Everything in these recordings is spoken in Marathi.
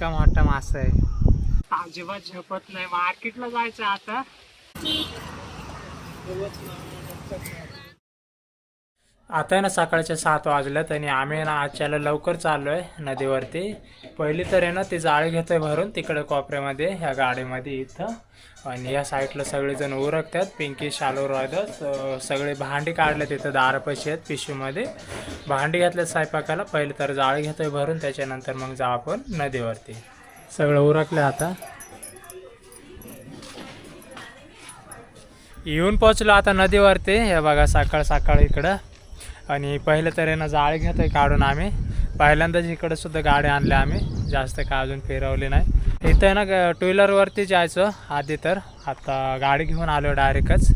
इतका मोठा मासा आहे. अजिबात झेपत नाही. मार्केटला जायचं आता. आता आहे ना सकाळच्या 7 वाजल्यात आणि आम्ही ना आजच्याला लवकर चाललो आहे नदीवरती. पहिली तर आहे ना ती जाळी घेतोय भरून तिकडे कोपऱ्यामध्ये ह्या गाडीमध्ये इथं. आणि या साईडला सगळेजण उरकतात. पिंकी शालू रोहिदास सगळे भांडी काढले तिथं दारापाशी आहेत पिशवीमध्ये. भांडी घातल्यात स्वयंपाकाला. पहिले तर जाळी घेतोय भरून त्याच्यानंतर मग जाऊ आपण नदीवरती. सगळं उरकलं आता. येऊन पोचलो आता नदीवरती. हे बघा सकाळ सकाळ इकडं. आणि पहिलं तर आहे ना जाळी घेतोय काढून आम्ही. पहिल्यांदाच इकडं सुद्धा गाडी आणल्या आम्ही. जास्त काय अजून फिरवली नाही. इथं आहे ना टू व्हीलरवरती जायचं आधी तर. आता गाडी घेऊन आलो डायरेक्टच.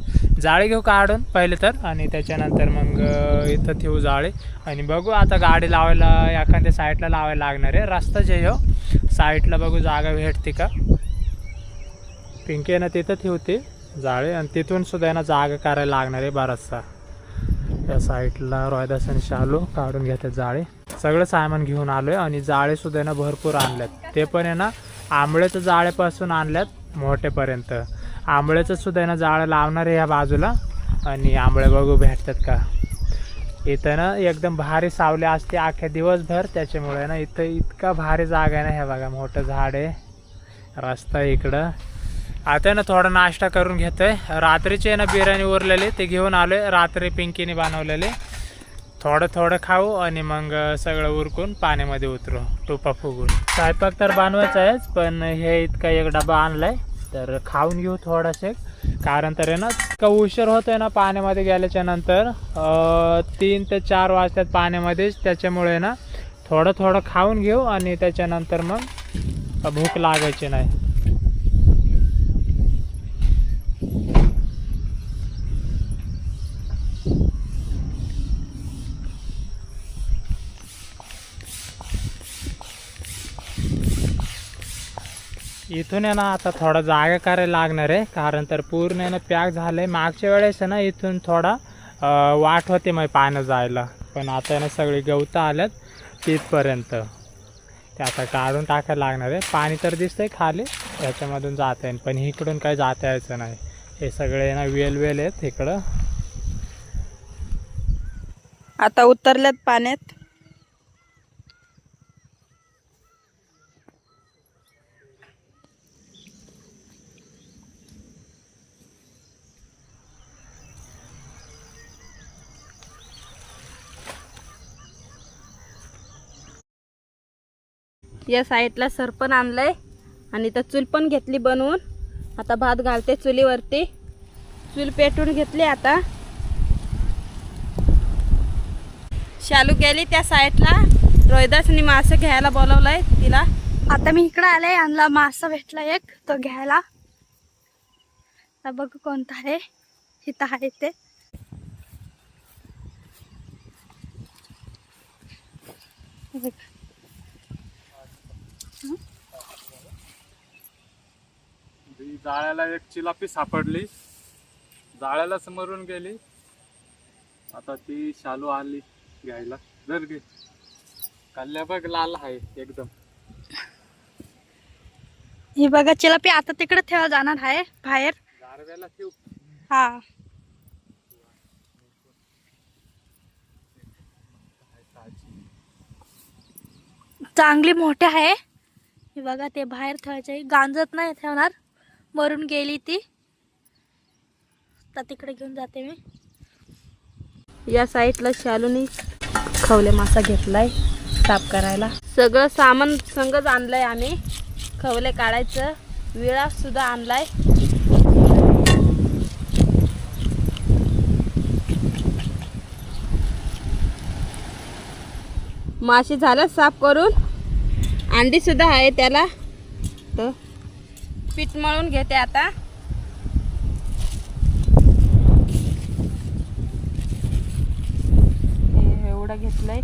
जाळी घेऊ काढून पहिले तर आणि त्याच्यानंतर मग इथं ठेवू जाळी. आणि बघू आता गाडी लावायला एखाद्या साईडला लावायला लागणार आहे. रस्ता जे हो साईडला बघू जागा भेटते का. पिंकी ना तिथं ठेवते जाळी आणि तिथून सुद्धा ना जागा करायला लागणार आहे बराचसा. या साईडला रोहिदास आणि शालू काढून घेतात जाळी. सगळं सामान घेऊन आलो आहे आणि जाळे सुद्धा ना भरपूर आणल्यात. ते पण आहे ना आंबळ्याचं जाळ्यापासून आणल्यात मोठेपर्यंत. आंबळ्याचं सुद्धा आहे ना जाळं लावणार आहे या बाजूला. आणि आंबळे बघू भेटतात का. इथं ना एकदम भारी सावली असते अख्ख्या दिवसभर. त्याच्यामुळे ना इथं इतका भारी जागा आहे ना. हे बघा मोठं झाड आहे. रस्ता इकडं. आता ना थोडा नाश्ता करून घेतोय. रात्रीची ना बिर्याणी उरलेली ते घेऊन आलोय. रात्री पिंकीने बनवलेले. थोडं थोडं खाऊ आणि मग सगळं उरकून पाण्यामध्ये उतरू टोपा फुगून. स्वयंपाक तर बनवायचा आहेच पण हे इतका एक डबा आणलाय तर खाऊन घेऊ थोडासे. कारण तर आहे ना इतका उशीर होतोय ना पाण्यामध्ये गेल्याच्या नंतर. 3 ते 4 वाजतात पाण्यामध्येच. त्याच्यामुळे ना थोडं थोडं खाऊन घेऊ आणि त्याच्यानंतर मग भूक लागायची नाही. इथून आहे ना आता थोडा जागा करायला लागणार आहे. कारण तर पूर्ण आहे ना पॅक झालं आहे. मागच्या वेळेस आहे ना इथून थोडा वाट होते मग पानं जायला. पण आता आहे ना सगळी गवतं आल्यात तिथपर्यंत. ते आता काढून टाकायला लागणार आहे. पाणी तर दिसतंय खाली याच्यामधून जाता येईल पण इकडून काही जाता यायचं नाही. हे सगळे ना वेल आहेत इकडं. आता उतरल्यात पाण्यात. या साईडला सरपण आणलंय आणि तर चूल पण घेतली बनवून. आता भात घालते चुलीवरती. चूल पेटून घेतली आता. शालू गेली त्या साईडला. रोहिदासनी मासे घ्यायला बोलवलंय तिला. आता मी इकडे आले. आणला मासा भेटला एक तो घ्यायला. आता बघ कोणता आहे. इथं आहे ते. जाळ्याला एक चिलापी सापडली. जाळ्याला समोरून गेली. आता ती शालू आली घ्यायला. जर घे कल्ल्या बघ लाल आहे एकदम. ही बघा चिलापी आता तिकडे ठेवा जाणार आहे बाहेर. गारव्याला ठेव. हा चांगली मोठे आहे. हे बघा ते बाहेर ठेवायचे. गांजत नाही ठेवणार. मरून गेली ती. तर तिकडे घेऊन जाते मी. या साईडला शालूनी खवले मासा घेतलाय साफ करायला. सगळं सामान संगच आणलंय आम्ही. खवले काढायचं. विळा सुद्धा आणलाय. मासे झालं साफ करून. अंडी सुद्धा आहे त्याला. तर पीठ मळून घेते आता. एवढं घेतलंय.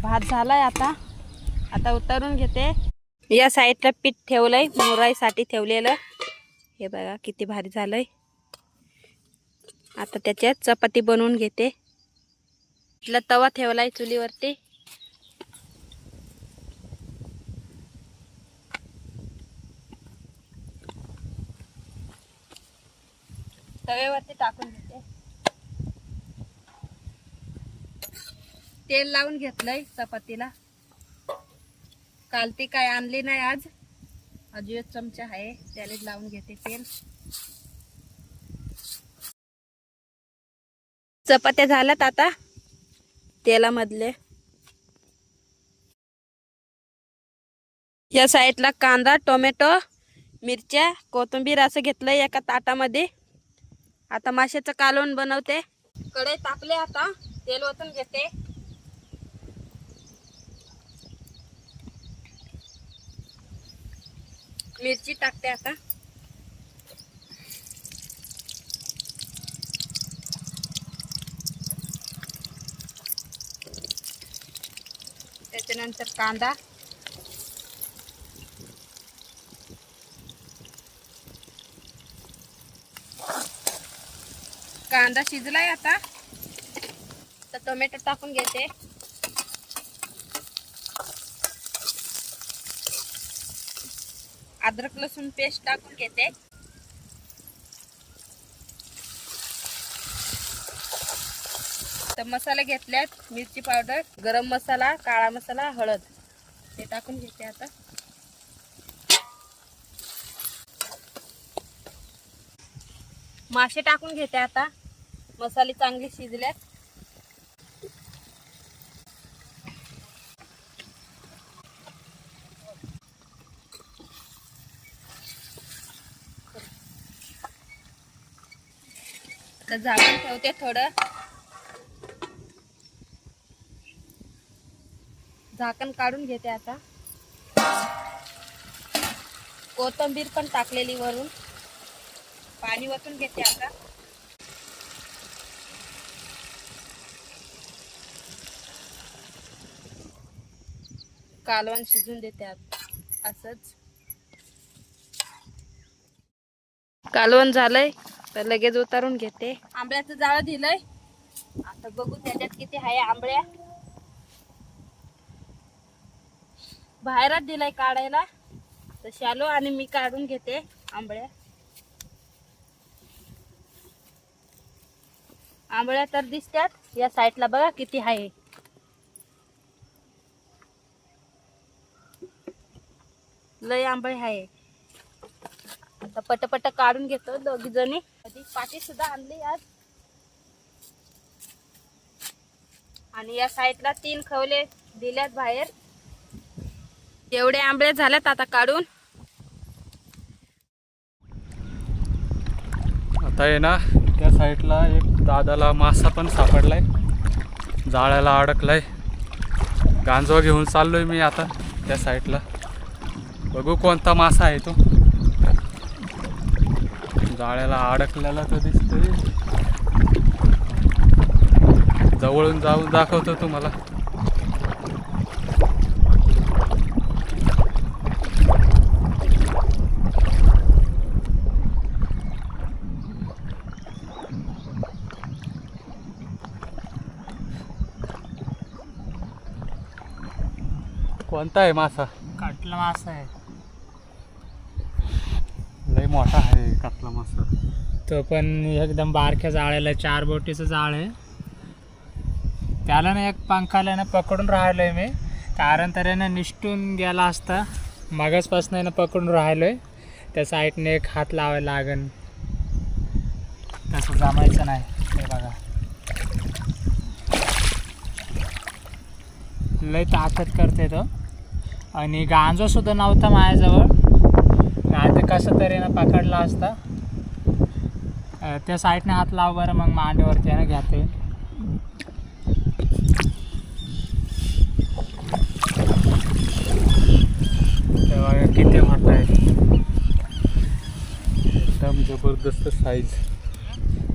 भात झालाय आता. आता उतरून घेते. या साईडला पीठ ठेवलंय मोराईसाठी ठेवलेलं. हे बघा किती भारी झालंय. आता त्याच्यात चपाती बनवून घेते. तवा ठेवलाय चुलीवरती. तव्यावरती टाकून घेते. तेल लावून घेतलंय चपातीला. काल ती काय आणली नाही, आज अजून एक चमचा आहे त्याने लावून घेते तेल. चपात्या झाल्यात आता तेलामधले. या साईडला कांदा, टोमॅटो, मिरच्या, कोथिंबीर असं घेतलंय एका ताटामध्ये. आता माशाचं कालवण बनवते. कढई तापले, आता तेल ओतून घेते. मिरची टाकते आता. त्याच्यानंतर कांदा, कांदा शिजलाय आता तर टोमॅटो टाकून घेते. अद्रक लसूण पेस्ट टाकून घेते. तर मसाले घेतल्यात, मिरची पावडर, गरम मसाला, काळा मसाला, हळद ते टाकून घेते आता. मासे टाकून घेते आता. मसाले चांगले शिजल्यात. तर झाकण ठेवते थोडं. झाकण काढून घेते आता. कोथिंबीर पण टाकलेली वरून. पाणी ओतून घेते आता. कालवण शिजून देते आता असंच. कालवण झालंय तर लगेच उतारून घेते. आंब्याचं जाळं दिलंय. आता बघू त्याच्यात किती आहे आंबळ्या. बाहेरच दिलाय काढायला. तर शालू आणि मी काढून घेते आंबळ्या. आंबळ्या तर दिसतात. या साईडला बघा किती आहे. लय आंबळे आहे. आता पटपट काढून घेतो दोघी जणी. पाटी सुद्धा आणली आज. आणि या साईडला 3 खवले दिल्यात बाहेर. एवढे आंबळे झाल्यात आता काढून. आता आहे ना त्या साईडला एक दादाला मासा पण सापडलाय, जाळ्याला अडकलाय. गांजवा घेऊन चाललोय मी आता त्या साईडला. बघू कोणता मासा आहे तो. जाळ्याला अडकलेला तर दिसतोय. जवळून जाऊन दाखवतो तुम्हाला. कोणता आहे मासा? काटला मासा आहे. लय मोठा आहे कातला मासा. तो पण एकदम बारक्या जाळ्याला 4 बोटीचं जाळ आहे. त्याला ना एक पंखाला ना पकडून राहिलोय मी. कारण तर ना निष्ठून गेला असता. मागासपासून ना पकडून राहिलोय. त्या साईडने एक हात लावायला लागन. तसं जमायचं नाही. हे बघा लय ताकद करते तो. आणि गांजो सुद्धा नव्हता माझ्याजवळ. आता कसं तरी ना पकडला असता. त्या साईडने हात लाव बरं, मग मांडीवरती आहे ना घेते. तेव्हा किती मोठा आहे. एकदम जबरदस्त साईज.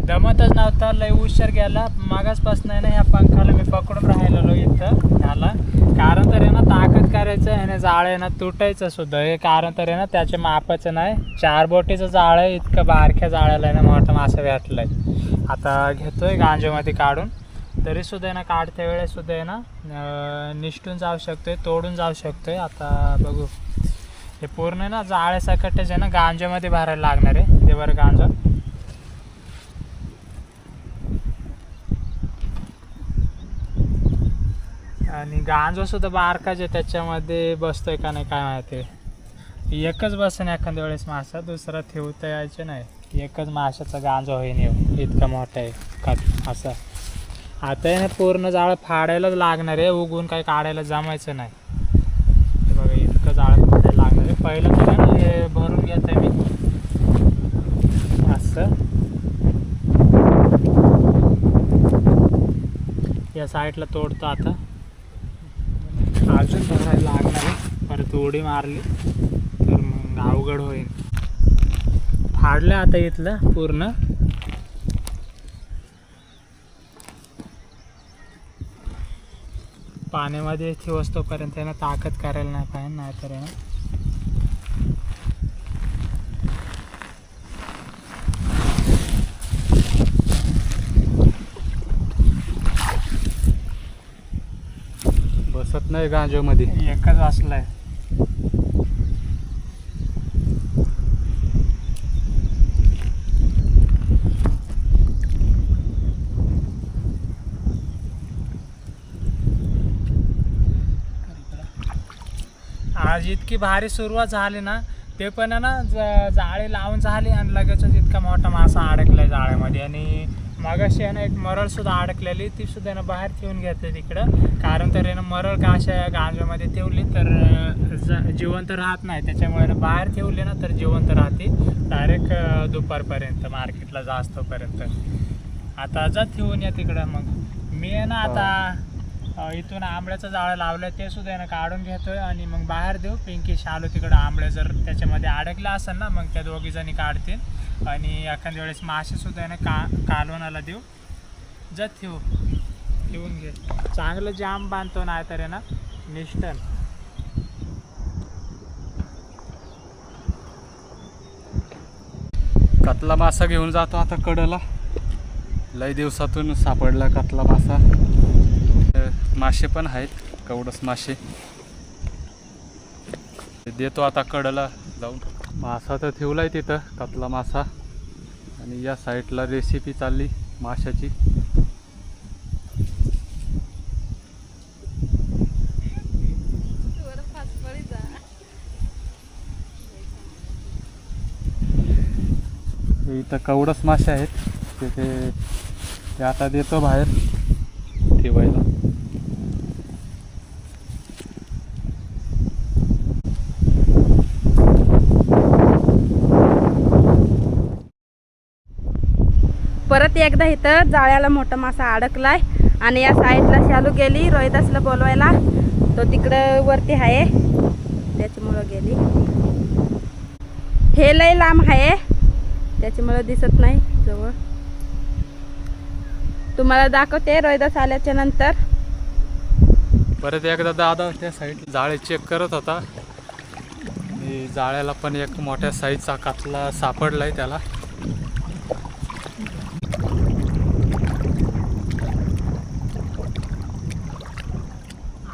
दमतच नव्हता. लय उशीर गेला. मागासपासून आहे ना ह्या पंखाला मी पकडून राहिलेलो इथं ह्याला. कारण तर आहे ना ताकद करायचं आहे ना. जाळं आहे ना तुटायचं सुद्धा. हे कारण तर आहे ना त्याचे मापाचं नाही. 4 बोटीचं जाळं आहे. इतकं बारक्या जाळ्याला आहे ना मोठा मासा भेटलाय. आता घेतोय गांजेमध्ये काढून. तरीसुद्धा आहे ना काढत्या वेळेसुद्धा आहे ना निष्ठून जाऊ शकतोय, तोडून जाऊ शकतोय. आता बघू. हे पूर्ण आहे ना जाळ्यासकटच आहे ना गांजेमध्ये भरायला लागणार आहे. ते बरं गांजा आणि गांजो सुद्धा बारकाच आहे, त्याच्यामध्ये बसतोय का नाही काय माहिती. एकच बसन एखाद्या वेळेस मासा, दुसरा ठेवता यायचे नाही. एकच माशाचा गांजो होईन इतका मोठा आहे का असा. आता आहे ना पूर्ण जाळं फाडायलाच लागणार आहे, उगवून काही काढायला जमायचं नाही. हे बघा इतकं जाळं फाडायला लागणार आहे. पहिलं तर ना हे भरून घेत आहे मी असं. या साईडला तोडतो आता, अजून भरायला लागणार आहे. परत उडी मारली तर मग अवघड होईल. फाडलं आता इथलं पूर्ण. पाण्यामध्ये ठेवस्तोपर्यंत आहे ना ताकद करायला नाही पाहिजे, नाहीतर आहे ना बसत नाही गांजोमध्ये. एकच वाचलाय. आज इतकी भारी सुरुवात झाली ना, ते पण आहे ना जाळे लावून झाली आणि लगेचच इतका मोठा मासा अडकलाय जाळ्यामध्ये. आणि मगाशी आहे ना एक मरळ सुद्धा अडकलेली, ती सुद्धा ना बाहेर ठेवून घेतली तिकडं. कारण तर आहे ना मरळ का अशा गांजामध्ये ठेवली तर जिवंत राहत नाही, त्याच्यामुळे ना बाहेर ठेवली ना तर जिवंत राहते डायरेक्ट दुपारपर्यंत, मार्केटला जास्तपर्यंत. आता जा ठेवून या तिकडं. मग मी आहे ना आता इथून आंबळ्याचं जाळं लावलं, ते सुद्धा आहे ना काढून घेतोय आणि मग बाहेर देऊ. पिंकी शालू तिकडं आंबळे जर त्याच्यामध्ये अडकलं असेल ना, मग त्या दोघीजणी काढतील. आणि एखाद्या वेळेस मासे सुद्धा आहे ना कालवणाला देऊ. जत ठेवून घे. चांगलं जाम बांधतो, नाही तर आहे ना निष्ठन. कतला मासा घेऊन जातो आता कडला. लय दिवसातून सापडला कतला मासा. मासे पण आहेत, कवडस मासे देतो आता कडला जाऊन. मासा तर ठेवलाय तिथं कतला मासा. आणि या साईडला रेसिपी चालली माशाची. इथं कवडस मासे आहेत, ते आता देतो बाहेर ठेवायला. परत एकदा इथं जाळ्याला मोठा मासा अडकलाय आणि या साईडला शालू गेली रोहिदासला बोलवायला. तो तिकडं वरती आहे, त्याच्यामुळं गेली. हे लय लांब आहे, त्याच्यामुळं दिसत नाही जवळ. तुम्हाला दाखवते रोहिदास आल्याच्या नंतर. परत एकदा दादा त्या साईड जाळे चेक करत होता. आणि जाळ्याला पण एक मोठ्या साईजचा कातला सापडलाय त्याला.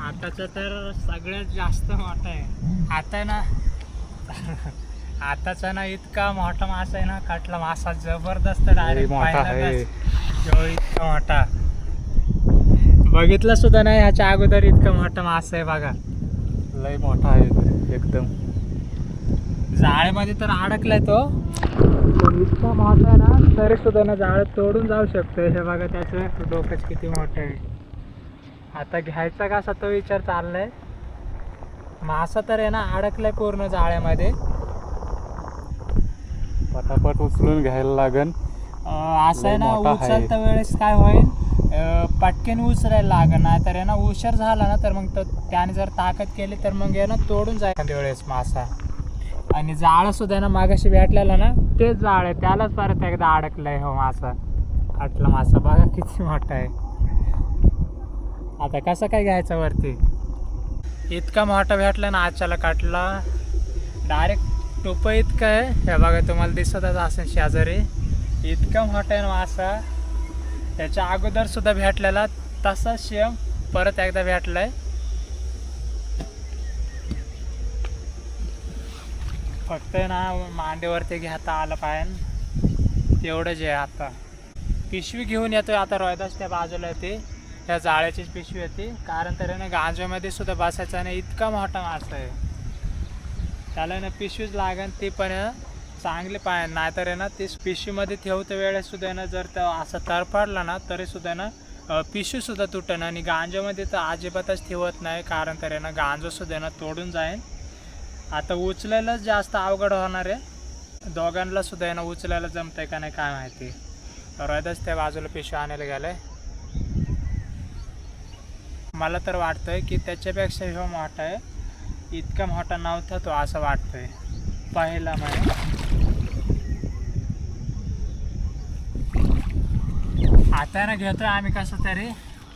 आताचा तर सगळ्यात जास्त मोठा आहे. आता ना आताचा ना इतका मोठा मासा आहे ना, कटला मासा जबरदस्त डायरेक्ट मोठा आहे. इतका मोठा बघितला सुद्धा नाही ह्याच्या अगोदर. इतका मोठा मासा आहे बघा, लय मोठा आहे एकदम. जाळ्यामध्ये तर अडकलाय तो, पण इतका मोठा आहे ना तरी सुद्धा ना जाळं तोडून जाऊ शकतो. हे बघा त्याचं डोकंच किती मोठं आहे. आता घ्यायचा कसा तो विचार चाललाय. मासा तर आहे ना अडकलाय पूर्ण जाळ्यामध्ये. पटापट उचलून घ्यायला लागन. असं आहे ना, मोठा आहे. उचलता वेळेस काय होईल, पटकन उचलायला लागेल. नाही तर आहे ना उशीर झाला ना तर मग तो त्याने जर ताकद केली तर मग आहे ना तोडून जाईल एखाद्या वेळेस मासा. आणि जाळं सुद्धा आहे ना मागाशी भेटलेला ना, तेच जाळ आहे, त्यालाच परत एकदा अडकलाय हो मासा. कटला मासा बघा किती मोठा आहे. आता कसं काय घ्यायचं वरती. इतका मोठा भेटला ना आजच्याला कटला, डायरेक्ट टोप इतकं आहे. हे बघा तुम्हाला दिसतच असेल शेजारी. इतका मोठा आहे मासा. त्याच्या अगोदर सुद्धा भेटलेला तसाच सेम परत एकदा भेटलाय. फक्त ना मांडीवरती घेता आलं पाहिजे तेवढंच आहे. आता पिशवी घेऊन येतोय आता रोहिदास त्या बाजूला येते. ह्या जाळ्याचीच पिशवी होती, कारण तर आहे ना गांजामध्ये सुद्धा बसायचा नाही, इतका मोठा मासा आहे. त्याला ना पिशवीच लागेल, ती पण चांगली पाय, नाहीतर आहे ना ती पिशवीमध्ये ठेवते वेळेस सुद्धा ना जर तो असं तरफडला ना तरी सुद्धा ना पिशवी सुद्धा तुटन. आणि गांजामध्ये तर अजिबातच ठेवत नाही, कारण तर आहे ना गांजा सुद्धा ना तोडून जाईल. आता उचलायलाच जास्त अवघड होणार आहे, दोघांना सुद्धा आहे ना उचलायला जमतंय का नाही काय माहिती. रोहिदास त्या बाजूला पिशवी आणायला गेलाय. मला तर वाटतंय की त्याच्यापेक्षा ह्यो मोठा आहे, इतका मोठा नव्हता तो असं वाटतंय पहिला मला. आता ना घेतोय आम्ही कसं तरी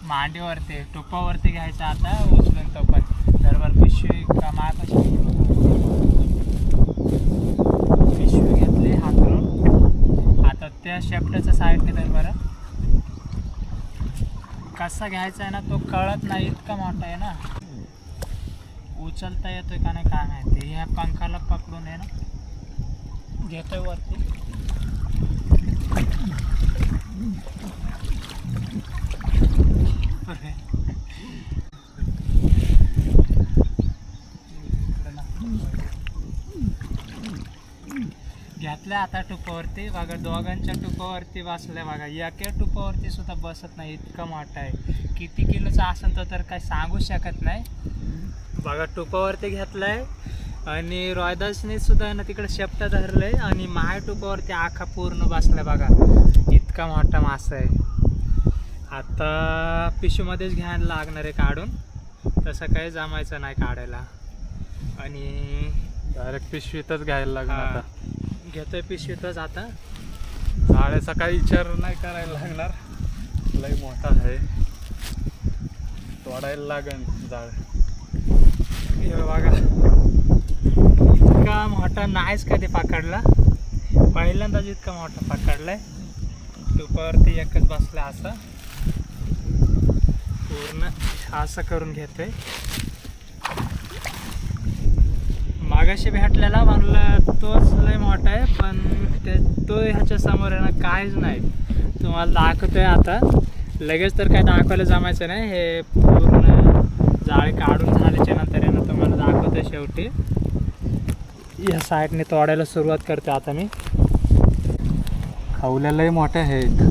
मांडीवरती टुपावरती घ्यायचं आता उचलून तो पण बरोबर पिशवी का मापाशी पिशवी घेतली हातरून. आता त्या शेपटाच्या साईडने तर बरं कसा घ्यायचा आहे ना तो कळत नाही, इतका मोठा आहे ना. उचलता येतोय का नाही काय माहिती. ह्या पंखाला पकडून आहे ना घेतोय वरती. घेतलं आता टुपावरती बघा, दोघांच्या टुपावरती बसल्या बघा. एका टुपावरती सुद्धा बसत नाही, इतका मोठा आहे. किती किलोचा असेल तर काय सांगू शकत नाही. बघा टुपावरती घेतलाय आणि रोहिदासने सुद्धा ना तिकडे शेपटा धरलंय आणि माय टुपावरती आखा पूर्ण बसलाय बघा, इतका मोठा मासा आहे. आता पिशवीमध्येच घ्यायला लागणार आहे काढून, तसं काही जमायचं नाही काढायला. आणि डायरेक्ट पिशवीतच घ्यायला लागणार. आता घेतोय पिशवीतच. आता जाळ्याचा काही विचार नाही करायला लागणार, लय मोठा आहे, तोडायला लागेल जाळ. हे बघा इतका मोठा नाहीच कधी पकडला, पहिल्यांदाच इतका मोठा पकडलाय. टुपावरती एकच बसला असं पूर्ण असं करून घेतोय. मागाशी भेटलेला म्हणलं तोच लय मोठा आहे, पण तो ह्याच्या समोर आहे ना काहीच नाही. तुम्हाला दाखवतोय आता, लगेच तर काय दाखवायला जमायचं नाही. हे पूर्ण जाळी काढून झाल्याच्या नंतर आहे ना तुम्हाला दाखवतोय. शेवटी या साईडने तोडायला सुरुवात करते आता मी. खावल्यालाही मोठे आहेत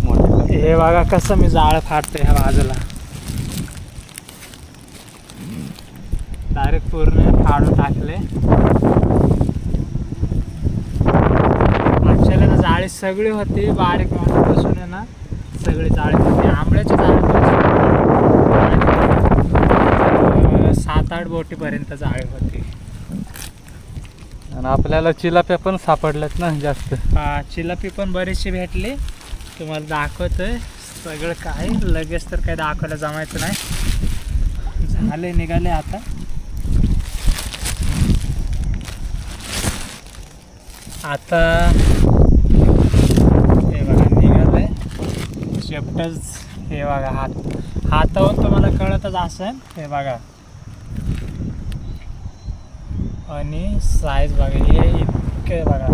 मोठे. हे बघा कसं मी जाळं फाडतोय ह्या बाजूला, डायरेक्ट पूर्ण फाडून टाकले. आमच्याला ना जाळी सगळी होती, बारीक मोठ्यापासून आहे ना सगळी जाळी होती. आंबळ्याची जाळी 7-8 बोटीपर्यंत जाळी होती. आणि आपल्याला चिलाप्या पण सापडल्यात ना जास्त. चिलापी पण बरीचशी भेटली, तुम्हाला दाखवतोय सगळं. काय लगेच तर काही दाखवायला जमायचं नाही. झाले निघाले आता. आता हे बघा निघालंय शेपटच. हे बघा हातावर तुम्हाला कळतच असेल. हे बघा आणि साईज बघा, हे इतके बघा.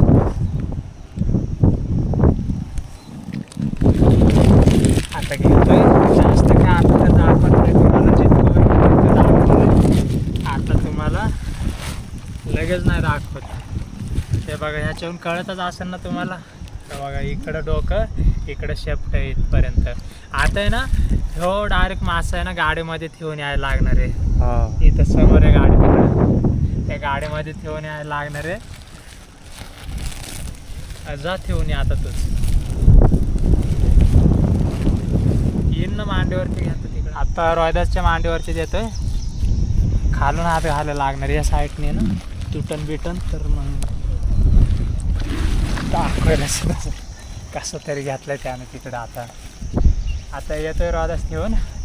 आता घेतोय जास्त काय आता दाखवतोय तुम्हाला, जितकं दाखवतोय आता तुम्हाला लगेच नाही दाखवत. हे बघा ह्याच्याहून कळतच असेल ना तुम्हाला. तर बघा इकडं डोकं, इकडं शेपट इथपर्यंत. आता आहे ना ह्यो डायरेक्ट मासा आहे ना गाडीमध्ये ठेवून यायला लागणार आहे. इथं समोर आहे गाडी, तिकडं त्या गाडीमध्ये ठेवून यायला लागणार आहे. जा ठेवून या आता तूच. येईन ना मांडीवरती घेतो तिकडे. आता रोहिदासच्या मांडीवरती देतोय, खालून हात घालायला लागणार या साईडने ना, तुटन बिटन तर मग दाखवायला कसं तरी घेतलंय त्याने तिकडं. आता येतोय रोहिदास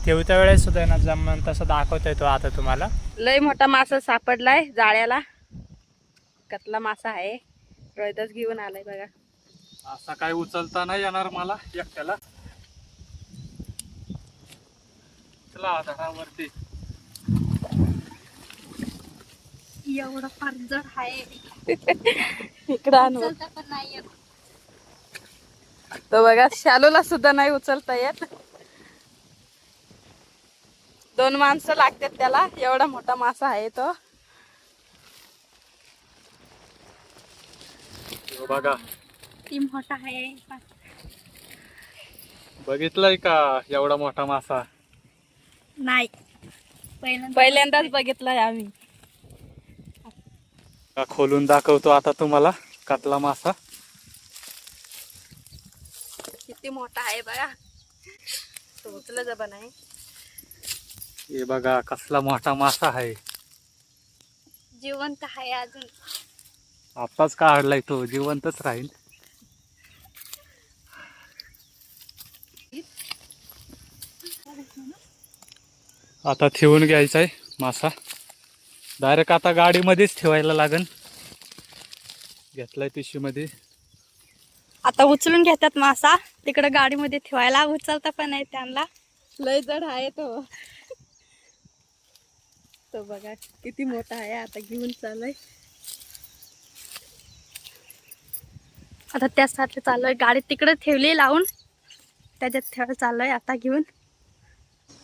ठेवत्या वेळेस सुद्धा ना जमन तसं दाखवतोय तो आता तुम्हाला. लय मोठा मासा सापडलाय जाळ्याला, कतला मासा आहे. रोहिदास घेऊन आलाय बघा. असा काही उचलता नाही येणार मला एकट्याला. चला धरावरती. एवढा फार जड आहे. इकडं आणू पण नाही येत. तो बघा शालूला सुद्धा नाही उचलता येत. 2 माणसं लागतात त्याला, एवढा मोठा मासा आहे तो. हो बघा, ती मोठा आहे. बघितलंय का एवढा मोठा मासा? नाही, पहिल्यांदाच बघितलाय आम्ही. का खोलून दाखवतो आता तुम्हाला कातला मासा. किती मोठा आहे बघा. तो उचल जबन आहे. हे बघा कसला मोठा मासा आहे. जिवंत आहे अजून. आताच काढलाय तो, जिवंतच राहील. आता ठेवून घ्यायचाय मासा. डायरेक्ट आता गाडीमध्येच ठेवायला लागन. घेतलाय पिशवीमध्ये. आता उचलून घेतात मासा, तिकडे गाडीमध्ये ठेवायला. उचलता पण नाही त्यांना. लय जड आहे तो. तो बघा किती मोठा आहे. आता घेऊन चालय. आता त्यासाठी चाललोय. गाडी तिकडे ठेवली लावून, त्याच्यात ठेवायला चाललोय आता घेऊन.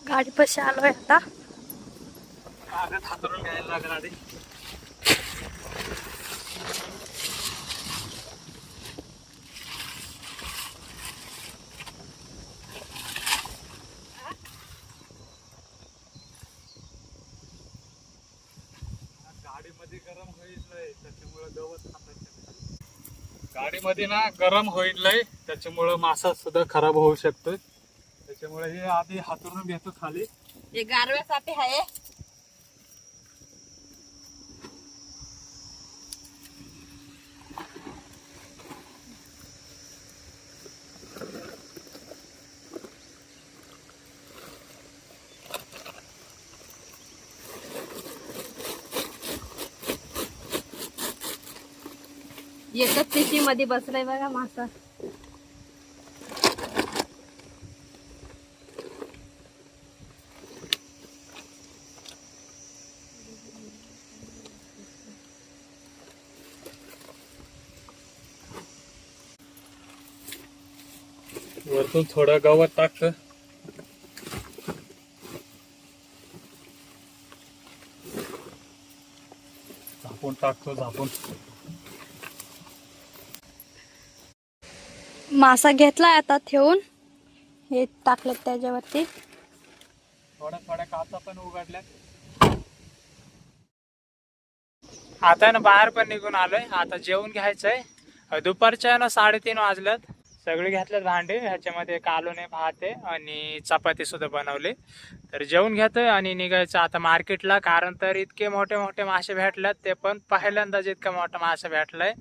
गाडी पाशी आलोय आता. कागद हातरून घ्यायला लागेल आधी. गाडीमध्ये गरम होईल त्याच्यामुळे गवत हाताच्या. गाडीमध्ये ना गरम होईल त्याच्यामुळं मासा सुद्धा खराब होऊ शकतो. त्याच्यामुळे हे आधी हातरून घेतो खाली. हे गारव्यासाठी आहे. एकच पिशवी मध्ये बसलाय बघा मासा. वरतून थोडं गवत टाकतं. झापून टाकतो, झापून. मासा घेतलाय आता ठेवून. हे टाकलं त्याच्यावरती. थोड्या थोड्या काचा पण उघडल्यात. आता ना बाहेर पण निघून आलोय. आता जेवण घ्यायचंय. दुपारच्या ना 3:30 वाजल्यात. सगळे घेतलेत भांडे. ह्याच्यामध्ये कालवणे, भात आहे आणि चपाती सुद्धा बनवली. तर जेवण घेतोय आणि निघायचं आता मार्केटला. कारण तर इतके मोठे मोठे मासे भेटल्यात. ते पण पहिल्यांदाच इतका मोठा मासा भेटलाय.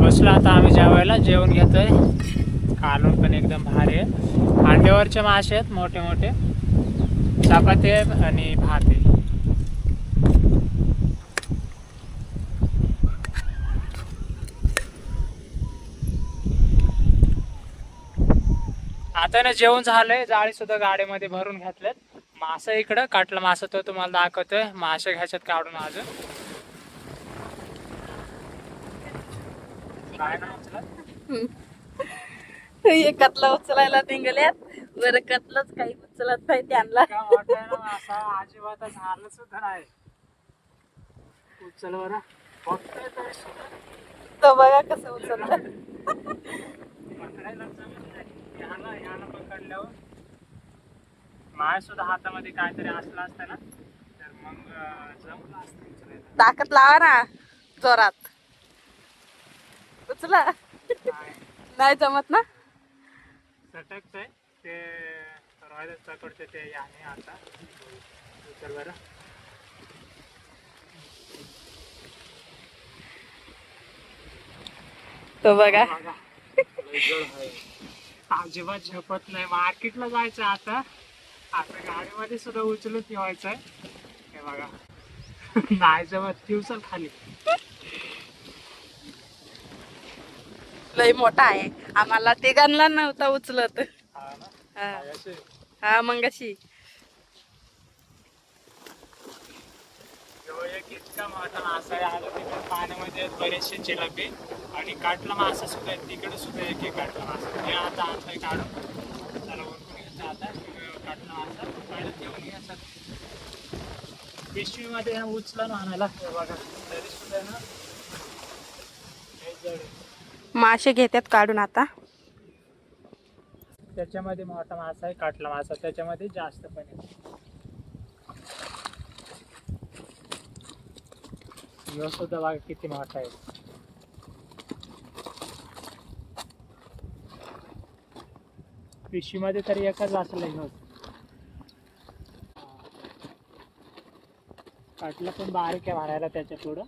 बसलो आता आम्ही जेवायला. जेवण घेतोय. कालवण पण एकदम भारी आहे. अंड्यावरचे मासे आहेत मोठे मोठे. चपाती आहे आणि भात आहे. आता ना जेवण झालंय. जाळी सुद्धा गाडीमध्ये भरून घेतल्यात. मासा इकडं काटला मासा तो तुम्हाला दाखवतोय. मासे घ्यायच्यात काढून अजून. काय ना हे कतला उचलायला निघाल्यात. बरं कतलंच काही उचलत नाही त्यांना. मासा अजिबात झालं सुद्धा नाही. उचल बरं. तो बघा कसं उचलत. पकडायला जमत नाही. ह्याला पकडल्यावर माझ्या सुद्धा हातामध्ये काहीतरी असलं असतं ना तर मग जमलं असतं उचलायला. ताकद लावा ना जोरात. उचला. नाही जमत ना. सटकतंय ते रॉयलच पकडते ते याने. आता उचल बरं. तो बघा अजिबात झेपत नाही. मार्केटला जायचं आता. आता गाडीमध्ये सुद्धा उचलून ठेवायचंय. हे बघा नाही जमत. दिवसाल खाली. लय मोठा आहे. आम्हाला तिघांना नव्हता उचलत. हा ना, हा. असे हा मग अशी तो एक इतका मोठा मासा आहे. आता तिकडे पाण्यामध्ये बरेचसे चिलापी आणि काटला मासा सुद्धा आहे. तिकडे सुद्धा एक काटला मासा हे आता आणतोय काढून. चला ओळखून घ्यायचं आता काटला मासा पहिला ठेवून घ्यायचा. पिशवीमध्ये ना उचलून आणायला बघा तरी सुद्धा ना हे जड आहे. मासे घेतात काढून आता. त्याच्यामध्ये मोठा मासा आहे काटला मासा त्याच्यामध्ये जास्त पण आहे. ह्यो सुद्धा बघा किती मोठा आहे. पिशवीमध्ये तरी एकच असलं ह्यो. काटला पण बारीक आहे भरायला त्याच्या पुढं.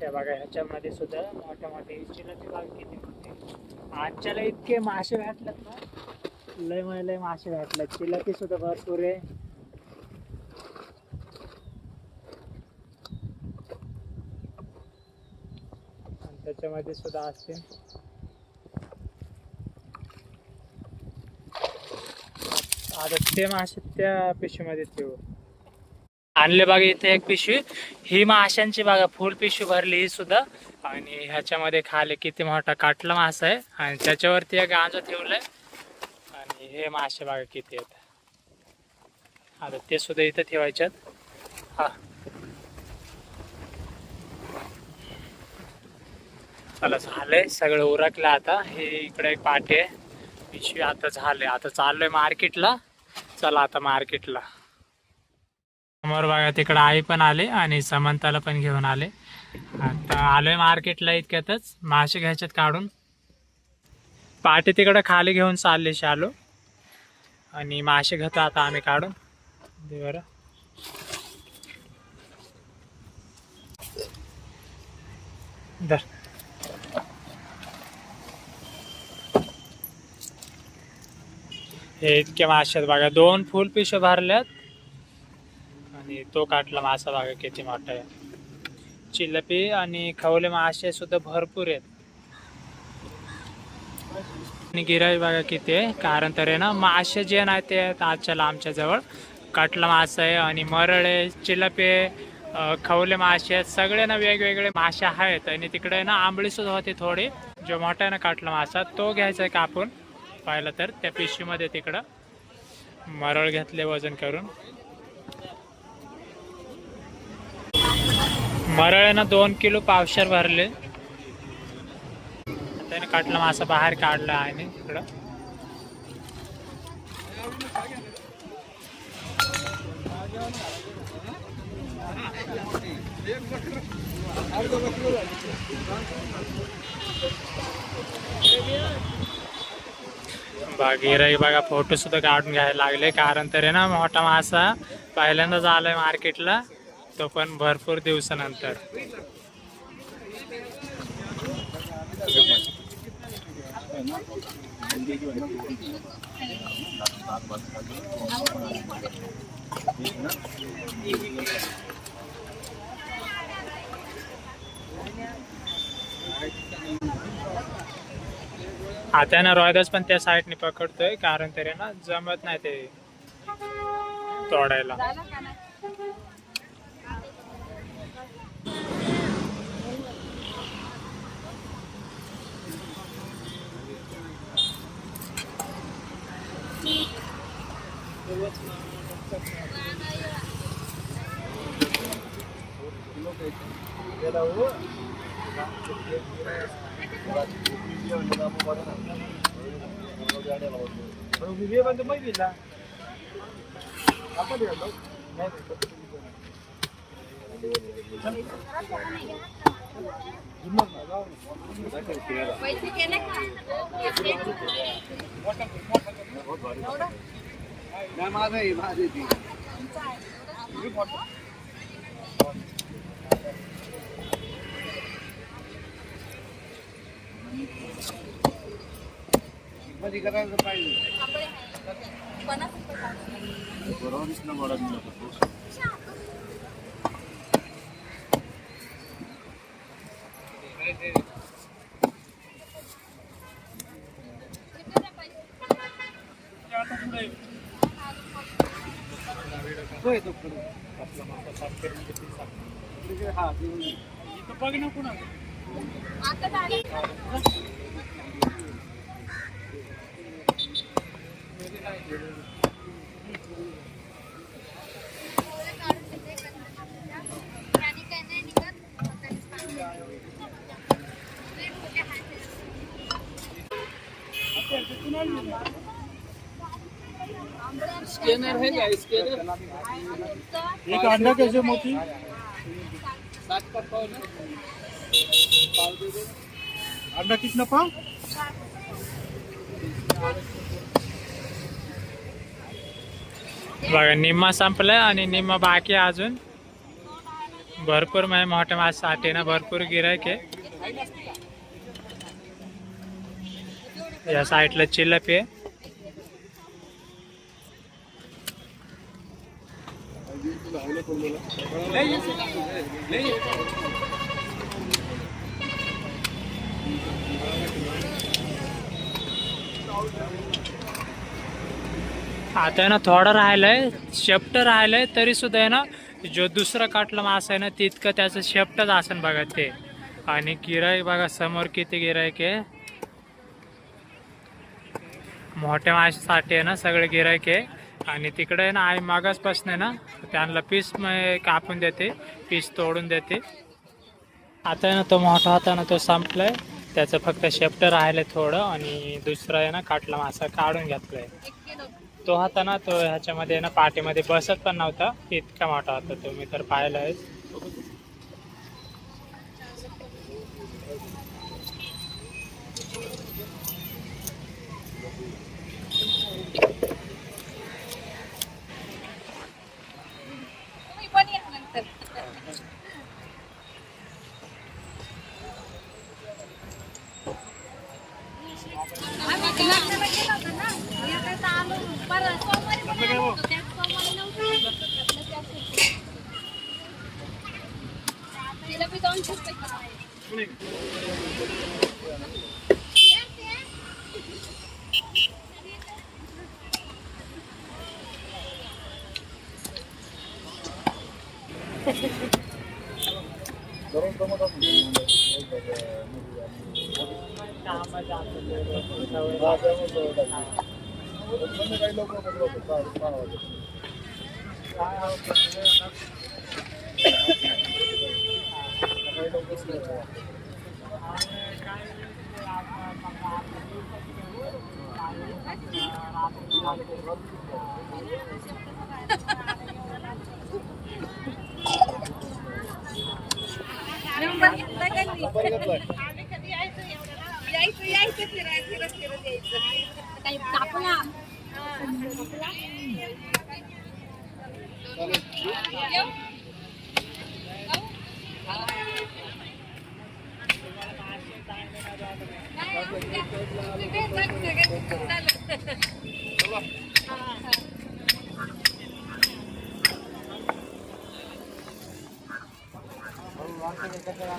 हे बघा ह्याच्यामध्ये सुद्धा मोठ्या मोठे चिलापी बघा किती मोठे. आजच्याला इतके मासे भेटलेत ना लय मासे भेटलेत. चिलापी सुद्धा भरपूर आहे. आणि त्याच्यामध्ये सुद्धा असते. आता ते मासे त्या पिशवीमध्ये ठेवू. आणले बघा इथे एक पिशवी. ही माशांची बघा फुल पिशवी भरली ही सुद्धा. आणि ह्याच्यामध्ये खाली किती मोठा काटला मासा आहे आणि त्याच्यावरती एक गांजा ठेवलाय. आणि हे मासे बघा किती आहेत. आता ते सुद्धा इथं ठेवायच्यात. हा चला झालंय सगळं उरकलं. आता हे इकडे एक पाटी आहे पिशवी. आता झालंय. आता चाललोय मार्केटला. चला आता मार्केटला. समोर बघा तिकडं आई पण आले आणि समंताला पण घेऊन आले. आता आलोय मार्केटला. इतक्यातच मासे घ्यायच्यात काढून. पाटी तिकडं खाली घेऊन चालले शालू आणि मासे घेतो आता आम्ही काढून. दे बरं. धर. हे इतके मासे बघा 2 फुल पिशव्या भरल्यात. आणि तो काटला मासा बघा किती मोठा आहे. चिलपी आणि खवले मासे सुद्धा भरपूर आहेत. आणि गिराई बघा किती आहे. कारण तर आहे ना मासे जे नाही ते आजच्याला आमच्या जवळ काटला मासा आहे आणि मरळ आहे चिलपी आहे खवले मासे आहेत. सगळे ना वेगवेगळे मासे आहेत. आणि तिकडे ना आंबळी सुद्धा होती थोडी. जो मोठा आहे ना काटला मासा तो घ्यायचा आहे कापून. पाहिलं तर त्या पिशवीमध्ये तिकडं मरळ घेतले वजन करून. मरळ आहे ना 2 किलो पावशेर भरले. त्याने काटला मासा बाहेर काढला आहे तिकडं. गिराई बघा फोटो सुद्धा काढून घ्यायला लागले. कारण तर आहे ना मोठा मासा पहिल्यांदाच आलाय मार्केटला. तो पण भरपूर दिवसानंतर. आता ना रोहिदास पण त्या साईडने पकडतोय. कारण तरी ना जमत नाही ते तोडायला. आपला मासा साफ करून किती साफ. इथं बघ ना पुन्हा. एक अंडा कैसे मोती? अंडा कितना पाव? बघा निम्मा संपलाय आणि निम्मा बाकी आहे अजून. भरपूर मोठ्या माशासाठी ना भरपूर गिरायक आहे. या साईडला चिल्लपी आहे. आता आहे ना थोडं राहिलंय, शेपट राहिलंय, तरी सुद्धा आहे ना जो दुसरा काटला मासा आहे ना तितकं त्याचं शेपटच असेल बघा ते. आणि गिराईक बघा समोर किती गिराईक आहे. मोठ्या माशासाठी आहे ना सगळे गिराईक आहे. आणि तिकडे आहे ना आई मागासपासून आहे ना त्यांना पीस कापून देते, पीस तोडून देते. आता आहे ना तो मोठा होता ना तो संपलाय, त्याचं फक्त शेपट राहिलंय थोडं. आणि दुसरा आहे ना काटला मासा काढून घेतलाय. तो होता ना तो ह्याच्यामध्ये ना पाठीमध्ये बसत पण नव्हता, इतका मोठा होता तो. मी तर पाहिलाय.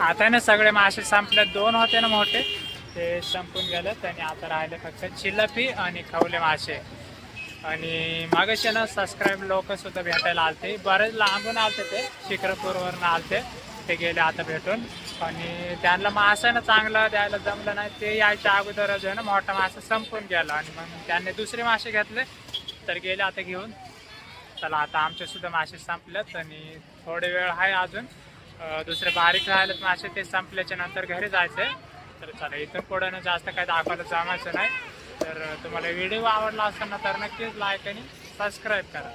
आता ना सगळे मासे संपले. 2 होते ना मोठे ते संपून गेले. आणि आता राहिले फक्त चिल्लपी आणि खवले मासे. आणि मागाशी ना सबस्क्राईब लोक सुद्धा भेटायला आलते, बरेच लांबून आलते, ते शिक्रपूरवरून आलते. ते गेले आता भेटून. आणि त्यांना मासा ना चांगला द्यायला जमलं नाही. ते यायच्या अगोदरच आहे ना मोठा मासा संपून गेला. आणि मग त्यांनी दुसरे मासे घेतले तर गेले आता घेऊन. चला आता आमचे सुद्धा मासे संपलेत आणि थोडे वेळ आहे अजून. दुसरे बारीक राहिलेत मासे, ते संपल्याच्या नंतर घरी जायचे. तर चला इथून पुढे ना जास्त काही दाखवायला जमायचं नाही. तर तुम्हाला व्हिडिओ आवडला असेल ना तर नक्कीच लाईक आणि सबस्क्राईब करा.